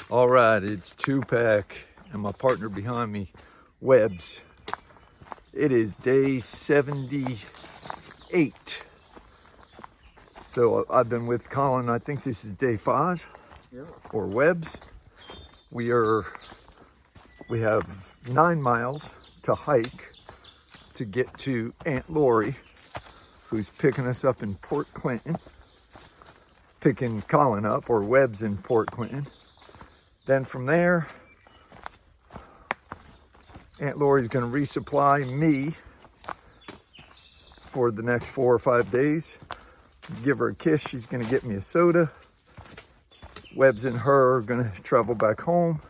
All right, it's two-pack and my partner behind me, Webbs. It is day 78. So I've been with Colin, I think this is day 5 for Webbs. We have 9 miles to hike to get to Aunt Lori, who's picking us up in Port Clinton, picking Colin up, or Webbs in Port Clinton. Then from there, Aunt Lori's gonna resupply me for the next 4 or 5 days. Give her a kiss, she's gonna get me a soda. Webbs and her are gonna travel back home,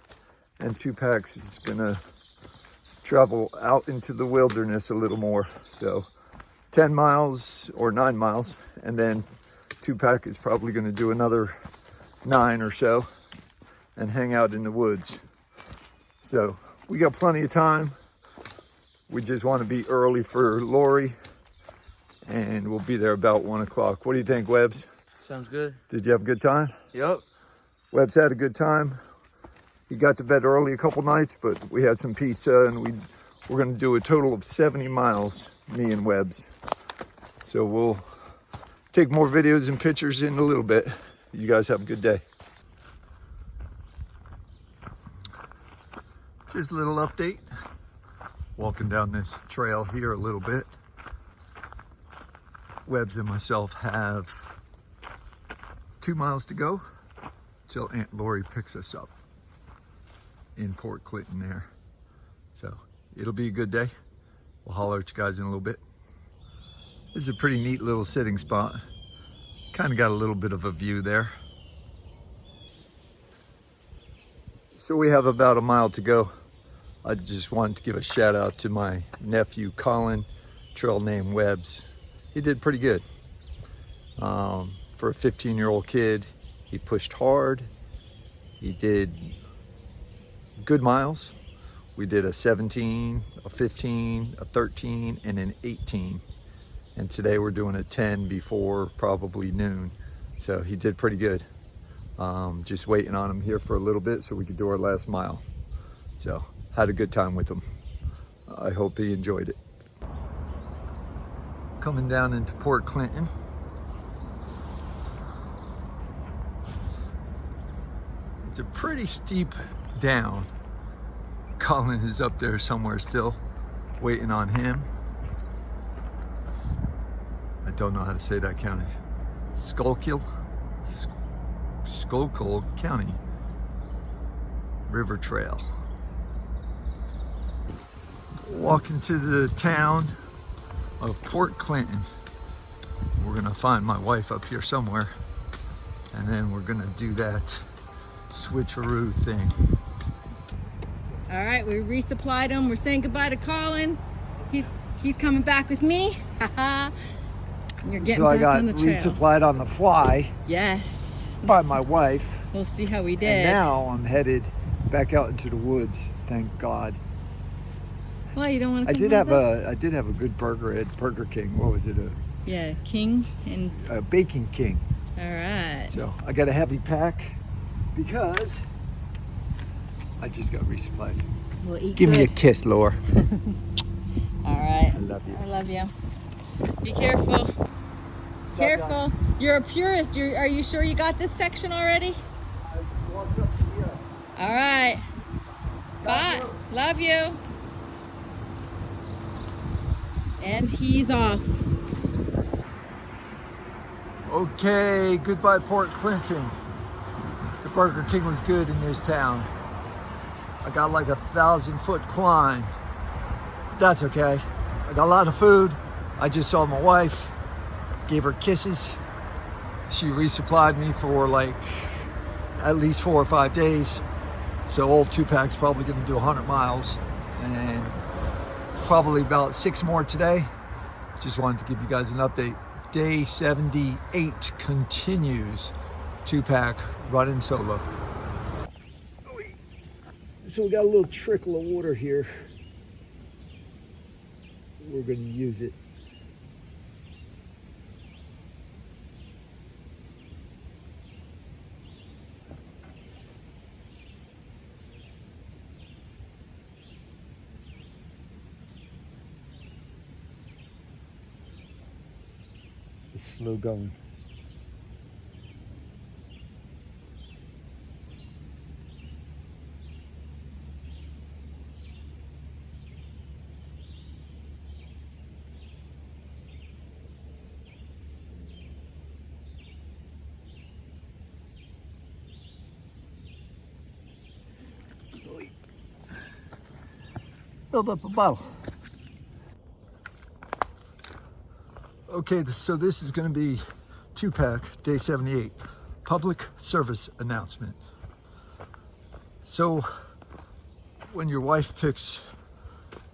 and Two Packs is gonna travel out into the wilderness a little more. So 10 miles or 9 miles, and then Two Pack is probably gonna do another 9 or so and hang out in the woods. So we got plenty of time. We just want to be early for Lori, and we'll be there about 1 o'clock. What do you think, Webbs? Sounds good. Did you have a good time? Yep. Webbs had a good time. He got to bed early a couple nights, but we had some pizza, and we're going to do a total of 70 miles, me and Webbs. So we'll take more videos and pictures in a little bit. You guys have a good day. Just a little update. Walking down this trail here a little bit. Webbs and myself have 2 miles to go till Aunt Lori picks us up in Port Clinton there. So it'll be a good day. We'll holler at you guys in a little bit. This is a pretty neat little sitting spot. Kind of got a little bit of a view there. So we have about a mile to go. I just wanted to give a shout out to my nephew, Colin, trail name Webbs. He did pretty good. For a 15-year-old kid, he pushed hard. He did good miles. We did a 17, a 15, a 13, and an 18. And today we're doing a 10 before probably noon. So he did pretty good. Just waiting on him here for a little bit so we could do our last mile. So had a good time with him. I hope he enjoyed it. Coming down into Port Clinton. It's a pretty steep down. Colin is up there somewhere still, waiting on him. I don't know how to say that county. Schuylkill County River Trail. Walking to the town of Port Clinton. We're gonna find my wife up here somewhere, and then we're gonna do that switcheroo thing. All right, we resupplied him. We're saying goodbye to Colin. He's coming back with me. You're getting so I back got on the trail. resupplied on the fly Yes. by my wife. We'll see how we did. And now I'm headed back out into the woods, thank God. Well, you don't want to. I did have a good burger at Burger King. What was it? Yeah, King and. A Bacon King. All right. So I got a heavy pack because I just got resupplied. We'll eat Give good. me a kiss, Laura. All right. I love you. I love you. Be careful. Careful. You're a purist. Are you sure you got this section already? I walked up to here. All right. Bye. Love you. And he's off. Okay, goodbye Port Clinton. The Burger King was good in this town. I got like a 1,000-foot climb, but that's okay. I got a lot of food. I just saw my wife, gave her kisses. She resupplied me for like at least 4 or 5 days. So old Two Pack's probably gonna do 100 miles and probably about 6 more today. Just wanted to give you guys an update. Day 78 continues. Two Pack running solo. So we got a little trickle of water here. We're going to use it. It's slow going. Filled up a bottle. Okay, so this is going to be 2-pack, day 78, public service announcement. So when your wife picks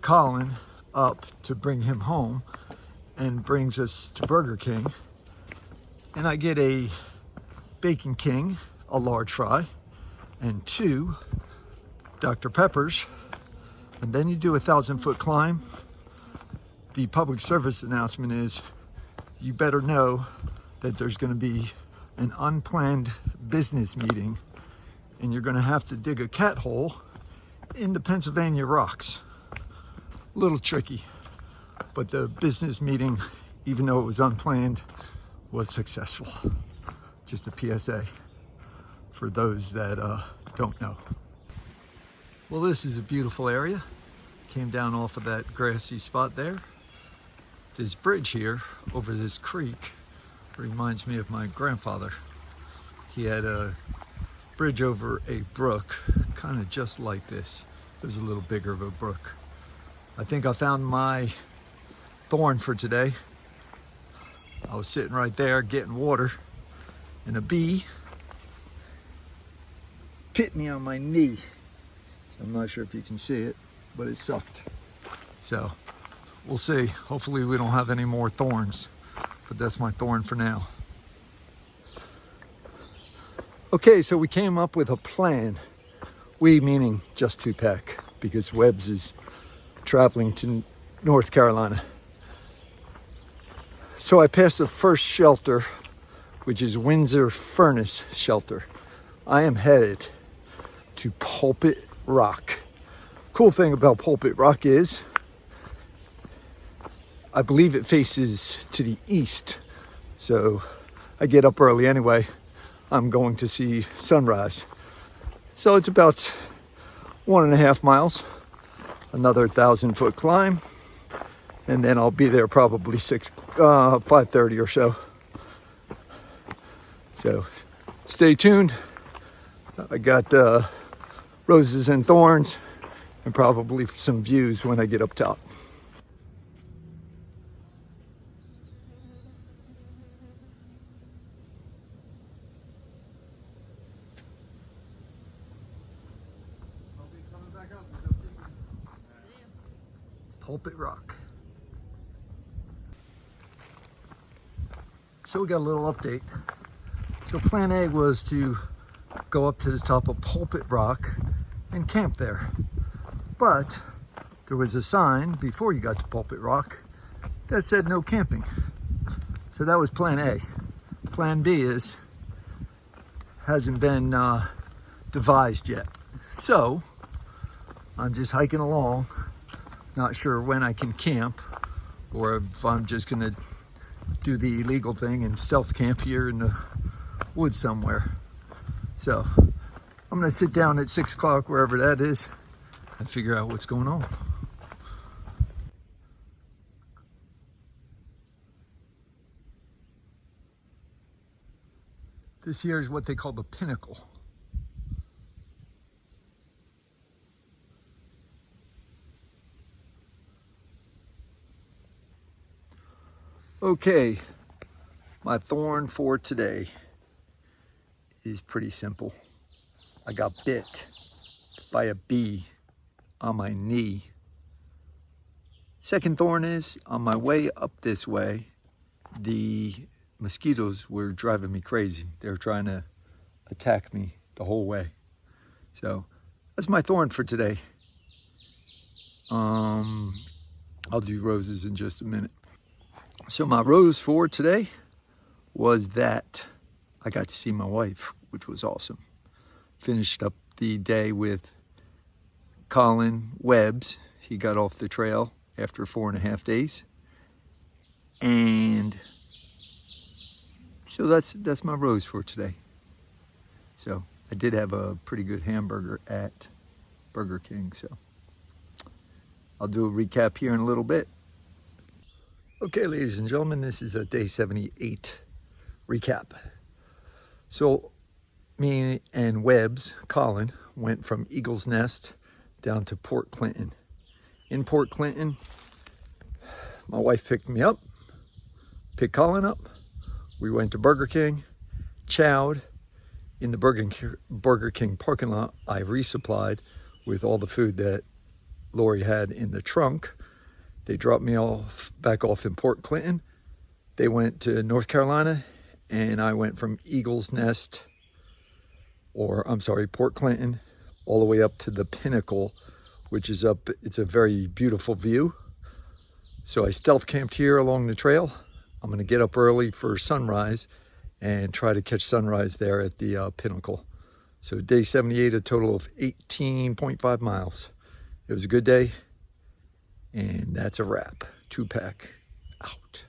Colin up to bring him home and brings us to Burger King, and I get a Bacon King, a large fry, and 2 Dr. Peppers, and then you do a 1,000-foot climb, the public service announcement is you better know that there's going to be an unplanned business meeting and you're going to have to dig a cat hole in the Pennsylvania rocks. A little tricky, but the business meeting, even though it was unplanned, was successful. Just a PSA for those that don't know. Well, this is a beautiful area. Came down off of that grassy spot there. This bridge here over this creek reminds me of my grandfather. He had a bridge over a brook, kind of just like this. It was a little bigger of a brook. I think I found my thorn for today. I was sitting right there getting water, and a bee bit me on my knee. I'm not sure if you can see it, but it sucked. So we'll see. Hopefully we don't have any more thorns, but that's my thorn for now. Okay, so we came up with a plan. We meaning just 2-pack, because Webbs is traveling to North Carolina. So I passed the first shelter, which is Windsor Furnace Shelter. I am headed to Pulpit Rock. Cool thing about Pulpit Rock is I believe it faces to the east. So I get up early anyway. I'm going to see sunrise. So it's about 1.5 miles, another 1,000-foot climb, and then I'll be there probably 5:30 or so. So stay tuned. I got roses and thorns and probably some views when I get up top. Pulpit Rock. So we got a little update. So plan A was to go up to the top of Pulpit Rock and camp there. But there was a sign before you got to Pulpit Rock that said no camping. So that was plan A. Plan B hasn't been devised yet. So I'm just hiking along, not sure when I can camp or if I'm just gonna do the illegal thing and stealth camp here in the woods somewhere. So I'm gonna sit down at 6 o'clock, wherever that is, and figure out what's going on. This here is what they call the pinnacle. Okay, my thorn for today is pretty simple. I got bit by a bee on my knee. Second thorn is, on my way up this way, the mosquitoes were driving me crazy. They were trying to attack me the whole way. So that's my thorn for today. I'll do roses in just a minute. So my rose for today was that I got to see my wife, which was awesome. Finished up the day with Colin Webbs. He got off the trail after 4.5 days. And So that's my rose for today. So I did have a pretty good hamburger at Burger King, so I'll do a recap here in a little bit. Okay, ladies and gentlemen, this is a day 78 recap. So me and Webbs, Colin, went from Eagle's Nest down to Port Clinton. In Port Clinton, my wife picked me up, picked Colin up. We went to Burger King, chowed. In the Burger King parking lot, I resupplied with all the food that Lori had in the trunk. They dropped me back off in Port Clinton. They went to North Carolina, and I went from Eagle's Nest, Port Clinton, all the way up to the Pinnacle, which is up, it's a very beautiful view. So I stealth camped here along the trail. I'm gonna get up early for sunrise and try to catch sunrise there at the Pinnacle. So day 78, a total of 18.5 miles. It was a good day, and that's a wrap. 2-pack out.